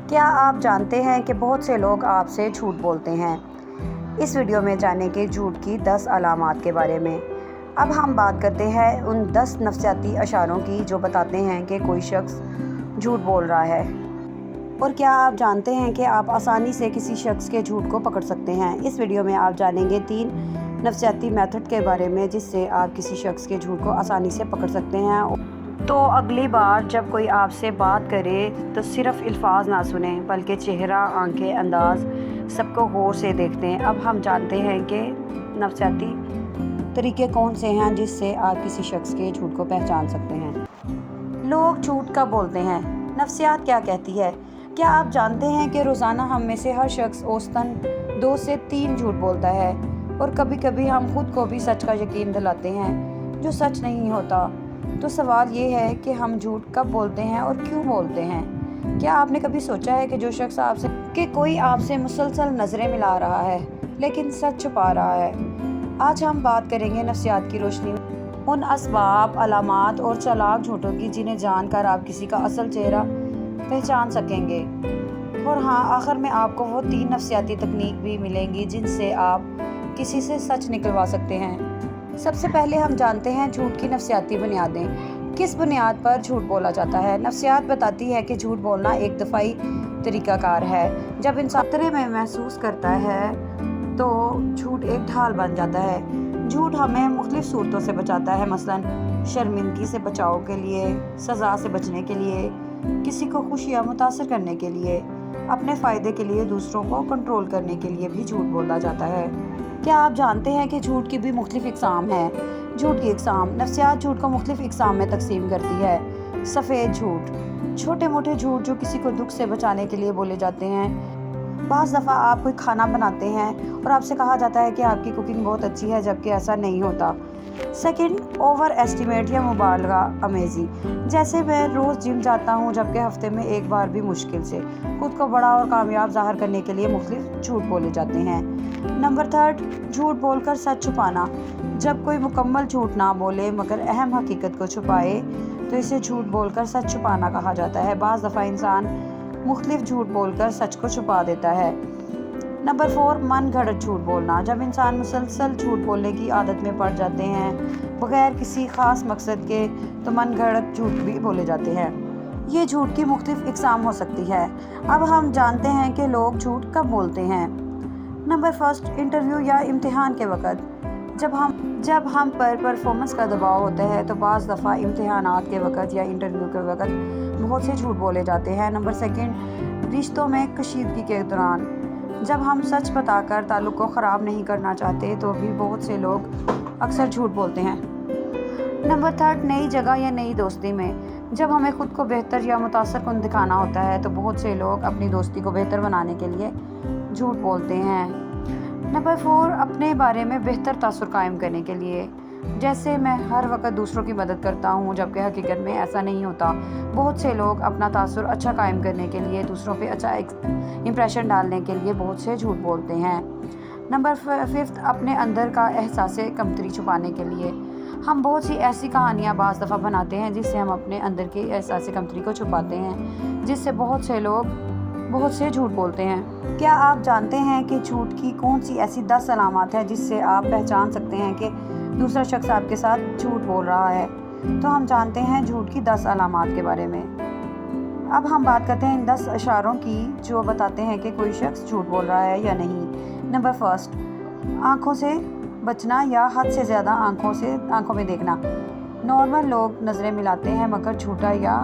کیا آپ جانتے ہیں کہ بہت سے لوگ آپ سے جھوٹ بولتے ہیں؟ اس ویڈیو میں جانیں گے جھوٹ کی 10 علامات کے بارے میں۔ اب ہم بات کرتے ہیں ان 10 نفسیاتی اشاروں کی جو بتاتے ہیں کہ کوئی شخص جھوٹ بول رہا ہے۔ اور کیا آپ جانتے ہیں کہ آپ آسانی سے کسی شخص کے جھوٹ کو پکڑ سکتے ہیں؟ اس ویڈیو میں آپ جانیں گے 3 نفسیاتی میتھڈ کے بارے میں جس سے آپ کسی شخص کے جھوٹ کو آسانی سے پکڑ سکتے ہیں۔ تو اگلی بار جب کوئی آپ سے بات کرے تو صرف الفاظ نہ سنیں بلکہ چہرہ، آنکھیں، انداز سب کو غور سے دیکھتے ہیں۔ اب ہم جانتے ہیں کہ نفسیاتی طریقے کون سے ہیں جس سے آپ کسی شخص کے جھوٹ کو پہچان سکتے ہیں۔ لوگ جھوٹ کب بولتے ہیں؟ نفسیات کیا کہتی ہے؟ کیا آپ جانتے ہیں کہ روزانہ ہم میں سے ہر شخص اوسطاً 2 سے 3 جھوٹ بولتا ہے، اور کبھی کبھی ہم خود کو بھی سچ کا یقین دلاتے ہیں جو سچ نہیں ہوتا۔ تو سوال یہ ہے کہ ہم جھوٹ کب بولتے ہیں اور کیوں بولتے ہیں؟ کیا آپ نے کبھی سوچا ہے کہ جو شخص کوئی آپ سے مسلسل نظریں ملا رہا ہے لیکن سچ چھپا رہا ہے؟ آج ہم بات کریں گے نفسیات کی روشنی میں ان اسباب، علامات اور چالاک جھوٹوں کی جنہیں جان کر آپ کسی کا اصل چہرہ پہچان سکیں گے۔ اور ہاں، آخر میں آپ کو وہ 3 نفسیاتی تکنیک بھی ملیں گی جن سے آپ کسی سے سچ نکلوا سکتے ہیں۔ سب سے پہلے ہم جانتے ہیں جھوٹ کی نفسیاتی بنیادیں۔ کس بنیاد پر جھوٹ بولا جاتا ہے؟ نفسیات بتاتی ہے کہ جھوٹ بولنا ایک دفاعی طریقہ کار ہے۔ جب انسان خطرے میں محسوس کرتا ہے تو جھوٹ ایک ڈھال بن جاتا ہے۔ جھوٹ ہمیں مختلف صورتوں سے بچاتا ہے، مثلاً شرمندگی سے بچاؤ کے لیے، سزا سے بچنے کے لیے، کسی کو خوش یا متاثر کرنے کے لیے، اپنے فائدے کے لیے، دوسروں کو کنٹرول کرنے کے لیے بھی جھوٹ بولا جاتا ہے۔ کیا آپ جانتے ہیں کہ جھوٹ کی بھی مختلف اقسام ہیں؟ جھوٹ کی اقسام۔ نفسیات جھوٹ کو مختلف اقسام میں تقسیم کرتی ہے۔ سفید جھوٹ، چھوٹے موٹے جھوٹ جو کسی کو دکھ سے بچانے کے لیے بولے جاتے ہیں۔ بعض دفعہ آپ کوئی کھانا بناتے ہیں اور آپ سے کہا جاتا ہے کہ آپ کی کوکنگ بہت اچھی ہے جبکہ ایسا نہیں ہوتا۔ سیکنڈ، اوور ایسٹیمیٹ یا مبالغہ آمیزی، جیسے میں روز جم جاتا ہوں جبکہ ہفتے میں ایک بار بھی مشکل سے۔ خود کو بڑا اور کامیاب ظاہر کرنے کے لیے مختلف جھوٹ بولے جاتے ہیں۔ نمبر 3، جھوٹ بول کر سچ چھپانا، جب کوئی مکمل جھوٹ نہ بولے مگر اہم حقیقت کو چھپائے تو اسے جھوٹ بول کر سچ چھپانا کہا جاتا ہے۔ بعض دفعہ انسان مختلف جھوٹ بول کر سچ کو چھپا دیتا ہے۔ نمبر 4، من گھڑت جھوٹ بولنا، جب انسان مسلسل جھوٹ بولنے کی عادت میں پڑ جاتے ہیں بغیر کسی خاص مقصد کے تو من گھڑت جھوٹ بھی بولے جاتے ہیں۔ یہ جھوٹ کی مختلف اقسام ہو سکتی ہے۔ اب ہم جانتے ہیں کہ لوگ جھوٹ کب بولتے ہیں۔ نمبر 1، انٹرویو یا امتحان کے وقت، جب ہم پر پرفارمنس کا دباؤ ہوتا ہے تو بعض دفعہ امتحانات کے وقت یا انٹرویو کے وقت بہت سے جھوٹ بولے جاتے ہیں۔ نمبر 2، رشتوں میں کشیدگی کے دوران، جب ہم سچ بتا کر تعلق کو خراب نہیں کرنا چاہتے تو بھی بہت سے لوگ اکثر جھوٹ بولتے ہیں۔ نمبر 3، نئی جگہ یا نئی دوستی میں، جب ہمیں خود کو بہتر یا متاثر کن دکھانا ہوتا ہے تو بہت سے لوگ اپنی دوستی کو بہتر بنانے کے لیے جھوٹ بولتے ہیں۔ نمبر 4، اپنے بارے میں بہتر تصور قائم کرنے کے لیے، جیسے میں ہر وقت دوسروں کی مدد کرتا ہوں جبکہ حقیقت میں ایسا نہیں ہوتا۔ بہت سے لوگ اپنا تصور اچھا قائم کرنے کے لیے، دوسروں پہ اچھا امپریشن ڈالنے کے لیے بہت سے جھوٹ بولتے ہیں۔ نمبر 5، اپنے اندر کا احساس کمتری چھپانے کے لیے، ہم بہت سی ایسی کہانیاں بعض دفعہ بناتے ہیں جس سے ہم اپنے اندر کے احساس کمتری کو چھپاتے ہیں، جس سے بہت سے لوگ بہت سے جھوٹ بولتے ہیں۔ کیا آپ جانتے ہیں کہ جھوٹ کی کون سی ایسی 10 علامات ہیں جس سے آپ پہچان سکتے ہیں کہ دوسرا شخص آپ کے ساتھ جھوٹ بول رہا ہے؟ تو ہم جانتے ہیں جھوٹ کی 10 علامات کے بارے میں۔ اب ہم بات کرتے ہیں ان 10 اشاروں کی جو بتاتے ہیں کہ کوئی شخص جھوٹ بول رہا ہے یا نہیں۔ نمبر 1، آنکھوں سے بچنا یا حد سے زیادہ آنکھوں میں دیکھنا۔ نارمل لوگ نظریں ملاتے ہیں مگر جھوٹا یا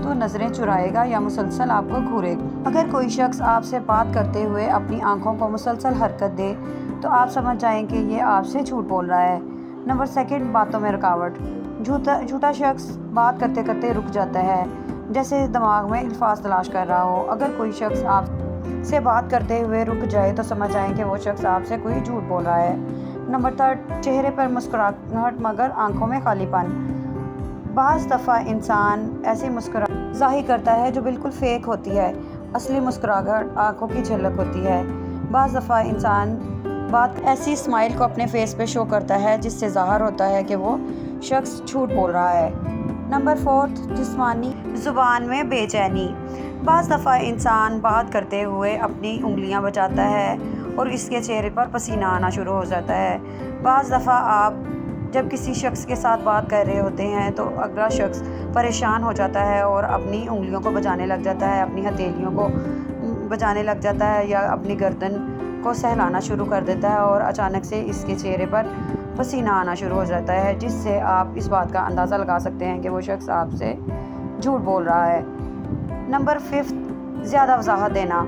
تو نظریں چرائے گا یا مسلسل آپ کو گھورے گا۔ اگر کوئی شخص آپ سے بات کرتے ہوئے اپنی آنکھوں کو مسلسل حرکت دے تو آپ سمجھ جائیں کہ یہ آپ سے جھوٹ بول رہا ہے۔ نمبر 2، باتوں میں رکاوٹ، جھوٹا شخص بات کرتے کرتے رک جاتا ہے جیسے دماغ میں الفاظ تلاش کر رہا ہو۔ اگر کوئی شخص آپ سے بات کرتے ہوئے رک جائے تو سمجھ جائیں کہ وہ شخص آپ سے کوئی جھوٹ بول رہا ہے۔ نمبر 3، چہرے پر مسکراہٹ مگر آنکھوں میں خالی پن، بعض دفعہ انسان ایسی مسکراہٹ ظاہر کرتا ہے جو بالکل فیک ہوتی ہے، اصلی مسکراہٹ آنکھوں کی جھلک ہوتی ہے۔ بعض دفعہ انسان ایسی اسمائل کو اپنے فیس پہ شو کرتا ہے جس سے ظاہر ہوتا ہے کہ وہ شخص جھوٹ بول رہا ہے۔ نمبر 4، جسمانی زبان میں بے چینی، بعض دفعہ انسان بات کرتے ہوئے اپنی انگلیاں بچاتا ہے اور اس کے چہرے پر پسینہ آنا شروع ہو جاتا ہے۔ بعض دفعہ آپ جب کسی شخص کے ساتھ بات کر رہے ہوتے ہیں تو اگلا شخص پریشان ہو جاتا ہے اور اپنی انگلیوں کو بجانے لگ جاتا ہے، اپنی ہتھیلیوں کو بجانے لگ جاتا ہے یا اپنی گردن کو سہلانا شروع کر دیتا ہے اور اچانک سے اس کے چہرے پر پسینہ آنا شروع ہو جاتا ہے، جس سے آپ اس بات کا اندازہ لگا سکتے ہیں کہ وہ شخص آپ سے جھوٹ بول رہا ہے۔ نمبر 5، زیادہ وضاحت دینا۔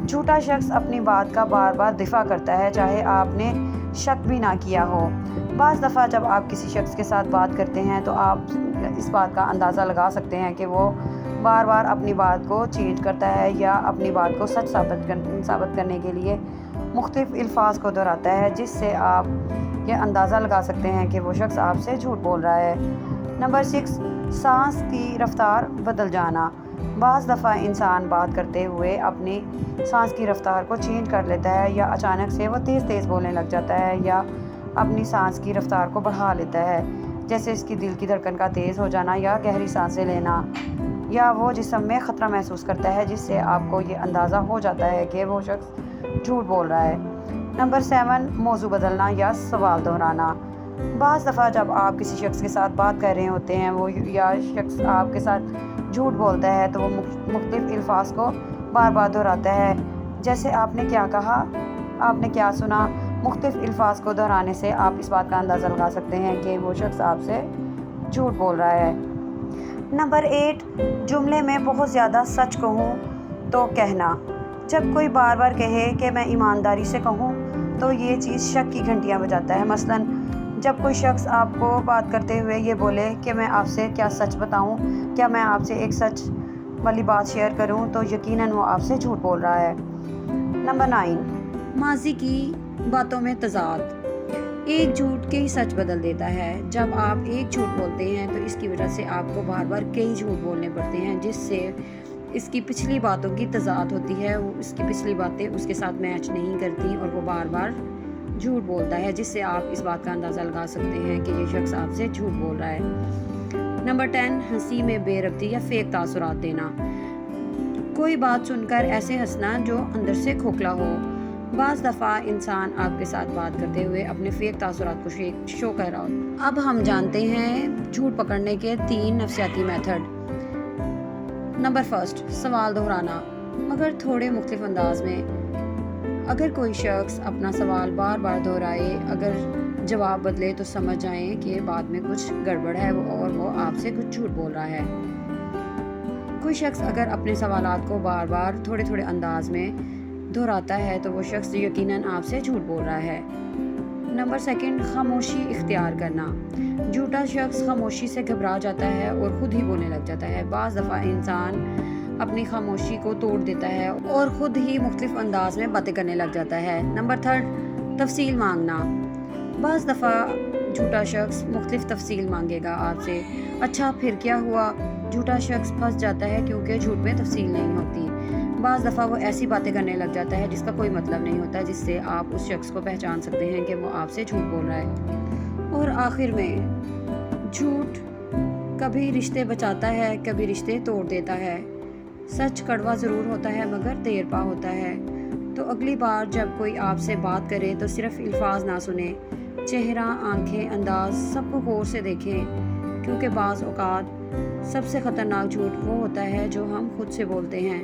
جھوٹا شخص اپنی بات کا بار بار دفاع کرتا ہے چاہے آپ نے شک بھی نہ کیا ہو۔ بعض دفعہ جب آپ کسی شخص کے ساتھ بات کرتے ہیں تو آپ اس بات کا اندازہ لگا سکتے ہیں کہ وہ بار بار اپنی بات کو چینج کرتا ہے یا اپنی بات کو سچ ثابت کرنے کے لیے مختلف الفاظ کو دہراتا ہے، جس سے آپ یہ اندازہ لگا سکتے ہیں کہ وہ شخص آپ سے جھوٹ بول رہا ہے۔ نمبر 6، سانس کی رفتار بدل جانا۔ بعض دفعہ انسان بات کرتے ہوئے اپنی سانس کی رفتار کو چینج کر لیتا ہے یا اچانک سے وہ تیز بولنے لگ جاتا ہے یا اپنی سانس کی رفتار کو بڑھا لیتا ہے، جیسے اس کی دل کی دھڑکن کا تیز ہو جانا یا گہری سانسیں لینا، یا وہ جسم میں خطرہ محسوس کرتا ہے، جس سے آپ کو یہ اندازہ ہو جاتا ہے کہ وہ شخص جھوٹ بول رہا ہے۔ نمبر 7، موضوع بدلنا یا سوال دہرانا۔ بعض دفعہ جب آپ کسی شخص کے ساتھ بات کر رہے ہوتے ہیں وہ یا شخص آپ کے ساتھ جھوٹ بولتا ہے تو وہ مختلف الفاظ کو بار بار دہراتا ہے، جیسے آپ نے کیا کہا، آپ نے کیا سنا۔ مختلف الفاظ کو دہرانے سے آپ اس بات کا اندازہ لگا سکتے ہیں کہ وہ شخص آپ سے جھوٹ بول رہا ہے۔ نمبر 8، جملے میں بہت زیادہ سچ کہوں تو کہنا۔ جب کوئی بار بار کہے کہ میں ایمانداری سے کہوں تو یہ چیز شک کی گھنٹیاں بجاتا ہے۔ مثلاً جب کوئی شخص آپ کو بات کرتے ہوئے یہ بولے کہ میں آپ سے کیا سچ بتاؤں، کیا میں آپ سے ایک سچ والی بات شیئر کروں، تو یقیناً وہ آپ سے جھوٹ بول رہا ہے۔ نمبر 9، ماضی کی باتوں میں تضاد۔ ایک جھوٹ کئی سچ بدل دیتا ہے۔ جب آپ ایک جھوٹ بولتے ہیں تو اس کی وجہ سے آپ کو بار بار کئی جھوٹ بولنے پڑتے ہیں، جس سے اس کی پچھلی باتوں کی تضاد ہوتی ہے، وہ اس کی پچھلی باتیں اس کے ساتھ میچ نہیں کرتی اور وہ بار بار جھوٹ بولتا ہے، جس سے آپ اس بات کا اندازہ لگا سکتے ہیں کہ یہ شخص آپ سے جھوٹ بول رہا ہے۔ نمبر 10، ہنسی میں بے ربطی یا فیک تاثرات دینا۔ کوئی بات سن کر ایسے ہنسنا جو اندر سے کھوکھلا ہو۔ بعض دفعہ انسان آپ کے ساتھ بات کرتے ہوئے اپنے فیک تاثرات کو شو کر رہا ہو۔ اب ہم جانتے ہیں جھوٹ پکڑنے کے 3 نفسیاتی میتھڈ۔ نمبر 1، سوال دہرانا، مگر تھوڑے مختلف انداز میں۔ اگر کوئی شخص اپنا سوال بار بار دہرائے، اگر جواب بدلے تو سمجھ جائیں کہ بات میں کچھ گڑبڑ ہے اور وہ آپ سے کچھ جھوٹ بول رہا ہے۔ کوئی شخص اگر اپنے سوالات کو بار بار تھوڑے انداز میں دہراتا ہے تو وہ شخص یقیناً آپ سے جھوٹ بول رہا ہے۔ نمبر 2، خاموشی اختیار کرنا۔ جھوٹا شخص خاموشی سے گھبرا جاتا ہے اور خود ہی بولنے لگ جاتا ہے۔ بعض دفعہ انسان اپنی خاموشی کو توڑ دیتا ہے اور خود ہی مختلف انداز میں باتیں کرنے لگ جاتا ہے۔ نمبر 3، تفصیل مانگنا۔ بعض دفعہ جھوٹا شخص مختلف تفصیل مانگے گا آپ سے۔ اچھا پھر کیا ہوا؟ جھوٹا شخص پھنس جاتا ہے کیونکہ جھوٹ میں تفصیل نہیں ہوتی۔ بعض دفعہ وہ ایسی باتیں کرنے لگ جاتا ہے جس کا کوئی مطلب نہیں ہوتا، جس سے آپ اس شخص کو پہچان سکتے ہیں کہ وہ آپ سے جھوٹ بول رہا ہے۔ اور آخر میں، جھوٹ کبھی رشتے بچاتا ہے، کبھی رشتے توڑ دیتا ہے۔ سچ کڑوا ضرور ہوتا ہے مگر دیر پا ہوتا ہے۔ تو اگلی بار جب کوئی آپ سے بات کرے تو صرف الفاظ نہ سنیں، چہرہ، آنکھیں، انداز سب کو غور سے دیکھیں، کیونکہ بعض اوقات سب سے خطرناک جھوٹ وہ ہوتا ہے جو ہم خود سے بولتے ہیں۔